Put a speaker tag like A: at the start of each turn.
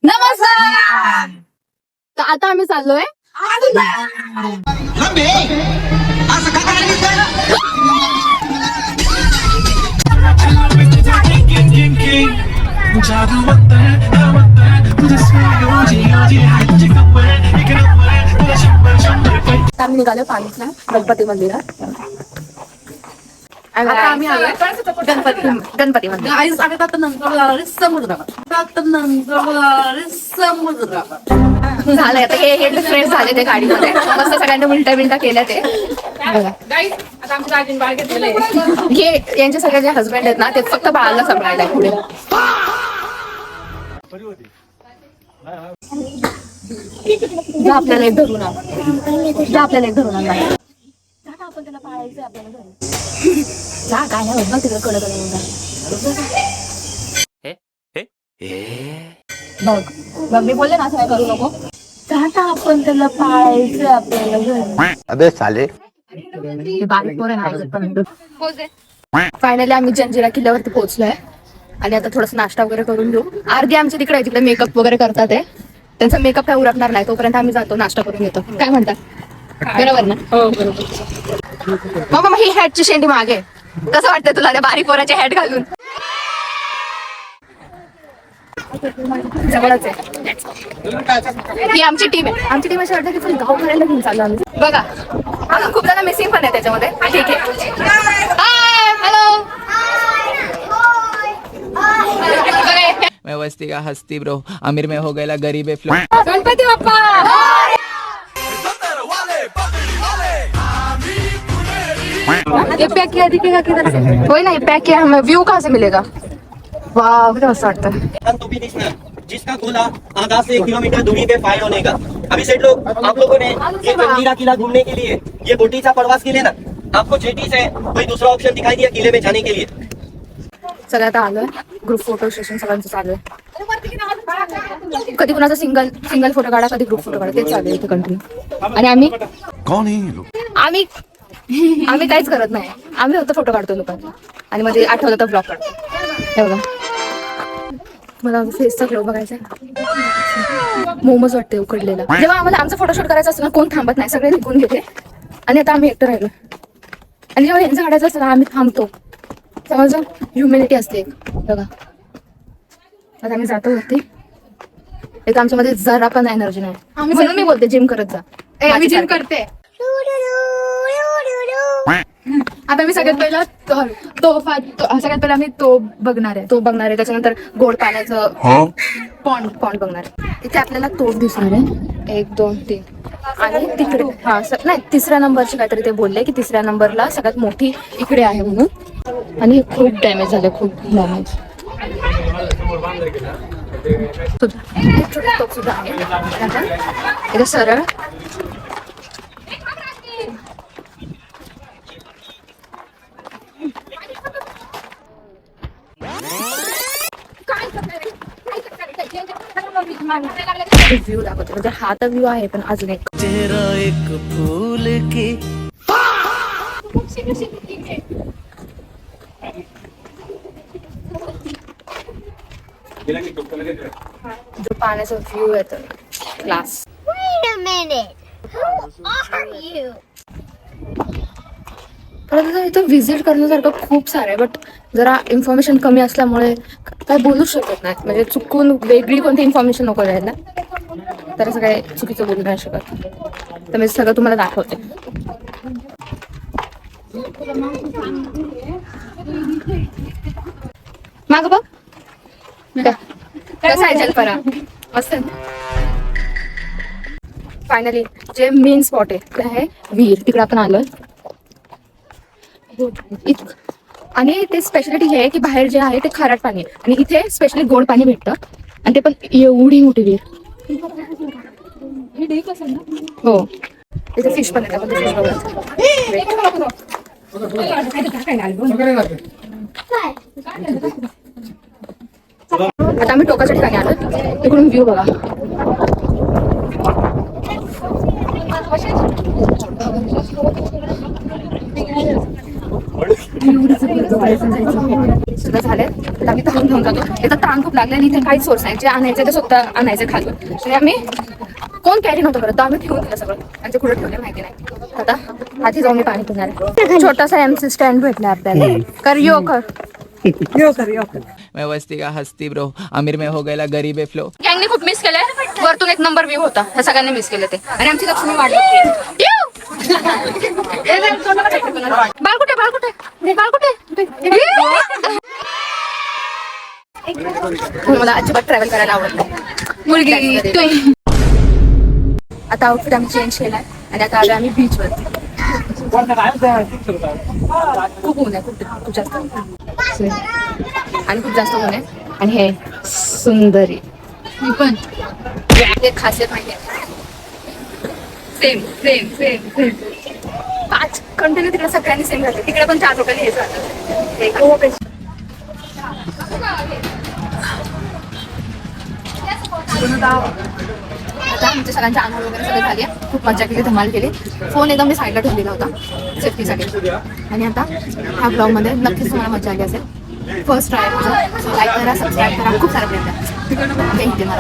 A: नमस्कार. तर आता आम्ही चाललोय आम्ही निघालो पाणीतला गणपती मंदिरात. आता आम्ही आलोय गणपती मंदिर. झालंय आता हे फ्रेंड झाले ते गाडीमध्ये मस्त सगळ्यांना उलट्या बिलट्या केल्या ते. हे यांचे सगळे जे हसबंड आहेत ना ते फक्त बाळाला सांभाळायला पुढे. आपल्याला एक धरून आपल्याला एक धरून आणला आपण त्याला पाळायचं आपल्याला घरी. जा काय नाही होत ना तिकडे कडक बघ मी बोलले ना असं काय करू नको. आता आपण त्याला पाळायचं आपल्याला घरी.
B: अबे साले
A: फायनली आम्ही जंजिरा किल्ल्यावरती पोहोचलोय आणि आता थोडासा नाश्ता वगैरे करून घेऊ. अर्धी आमच्या तिकडे तिकडे मेकअप वगैरे करतात आहे. त्यांचा मेकअप काय उरकणार नाही तोपर्यंत आम्ही जातो नाश्ता करून घेतो. काय म्हणतात बरोबर ना? हो बरोबर. मग ही हॅटची शेंडी मागे कसं वाटतंय तुला त्या बारीक पोराची हॅट घालून? जवळच आहे. ही आमची टीम आहे. आमची टीम अशी वाटतं की गाव करायला घेऊन चाललो आम्ही. बघा अजून खूप जण मिसिंग पण आहे त्याच्यामध्ये. ठीक आहे. हाय हॅलो
C: मैं वस्ती का हस्ती ब्रो अमीर में हो गया गरीब फ्लो.
A: गणपती बाप्पा. ये पैक किया दिखेगा किधर से? वही ना ये पैक किया हमें व्यू कहाँ से मिलेगा? वाह कितना मस्त वाटता है.
D: जिसका गोला आधा से 1 किलोमीटर दूरी पे फायर होने का. अभी सेठ लोग आप लोगों ने ये जंजीरा किला घूमने के लिए ये बोटीचा प्रवास के लिए ना आपको जेटी से कोई दूसरा ऑप्शन दिखाई दिया किले में जाने के लिए?
A: सगळ्यात आलोय ग्रुप फोटो सेशन सगळ्यांचं चालू आहे. कधी कुणाचा सिंगल फोटो काढा कधी ग्रुप फोटो काढा तेच चालू आहे इथे कंटिन्यू. आणि आम्ही
B: कौन है ये लोग?
A: आम्ही काहीच करत नाही. आम्ही फक्त फोटो काढतो लोकांना आणि मध्ये आठवलं तर ब्लॉग काढतो. हे बघा मला फेसचा ग्लो बघायचा. मोमोज वाटते उकडलेला. जेव्हा आम्हाला आमचा फोटोशूट करायचा असतो ना कोण थांबत नाही सगळे निघून घेते. आणि आता आम्ही एकटं राहिलो आणि जेव्हा यांचं काढायचं असतं ना आम्ही थांबतो. समजा ह्युमॅनिटी असते बघा. आता आम्ही जातो वरती. एक आमच्यामध्ये जरा पण एनर्जी नाही म्हणून मी बोलते जिम करत जा. आम्ही जिम करते. आता मी सगळ्यात पहिला सगळ्यात पहिला आम्ही तो बघणार आहे. त्याच्यानंतर गोड पाण्याचं पॉन्ड बघणार आहे. इथे आपल्याला तोफ दिसणार आहे 1 2 3 आणि तिकडे नाही 3ऱ्या नंबरची काहीतरी ते बोलले की 3ऱ्या नंबरला सगळ्यात मोठी इकडे आहे म्हणून. आणि खूप डॅमेज झालं खूप डॅमेज. तोफ सुद्धा आहे इथे सरळ. व्ह्यू दाखवते म्हणजे हा तर व्ह्यू आहे पण अजून एक
C: फूल की
A: जो पाण्याचा व्ह्यू आहे तर क्लास. इथं व्हिजिट करण्यासारखं खूप सारं आहे बट जरा इन्फॉर्मेशन कमी असल्यामुळे काय बोलू शकत नाही. म्हणजे चुकून वेगळी कोणती इन्फॉर्मेशन नको द्यायला तर असं काय चुकीचं बोलू नाही शकत. तर मी सगळं तुम्हाला दाखवते. माग बघ कसं आहे जलपरा मस्त. फायनली जे मेन स्पॉट आहे ते आहे विहीर. तिकडे आपण आलोय आणि ते स्पेशालिटी हे आहे की बाहेर जे आहे ते खारट पाणी आहे आणि इथे स्पेशली गोड पाणी भेटतं आणि ते पण एवढी मोठी विहीर. हो इथे फिश पण आहे. आता आम्ही टोकाच्या ठिकाणी आलो. इकडून व्ह्यू बघा. सुद्धा झाले तर आम्ही तळून घेऊन जातो. इथं ताण खूप लागले आणि इथे काहीच सोर्स नाही, जे आणायचं ते स्वतः आणायचं खातो. आणि आम्ही कोण कॅरी नव्हतं करत, तर आम्ही ठेवून दिलं सगळं आणि ते कुठे ठेवले माहिती नाही. आता आधी जाऊन मी पाणी पिणार आहे. छोटासा MC स्टँड भेटला आपल्याला. कर यो कर.
C: मैं वस्ती का हस्ती ब्रो अमीर में हो गया गरीबे फ्लो.
A: गँगने खूप मिस केलंय. वरतून एक नंबर व्ह्यू होता, ह्या सगळ्यांनी मिस केले ते. आणि आमची लक्ष्मी वाढली. बाळ कुठे बाळ कुठे बाळ कुठे. मला अजिबात ट्रॅव्हल करायला आवडत नाही. मुलगी आता आउटफिट आम्ही चेंज केलाय आणि आता आलो आम्ही बीच वर. खूप ऊन आहे, खूप जास्त आणि खूप जास्त ऊन आहे. आणि हे सुंदरी मी पण एक खासियत माहिती आहे. Same same same same 5 continue तिकडे सगळ्यांनी सेम घातले. तिकडे पण 4 लोकांनी हेच घातलं. आता आमच्या सगळ्यांच्या आंघोळ वगैरे सगळं झाली आहे. खूप मजा केली, धमाल केली. फोन एकदम मी साईडला ठेवलेला होता सेफ्टीसाठी. आणि आता ह्या ब्लॉगमध्ये नक्कीच तुम्हाला मजा आली असेल. फर्स्ट ट्राय लाईक करा, सबस्क्राईब करा. खूप सारं प्रेम द्या.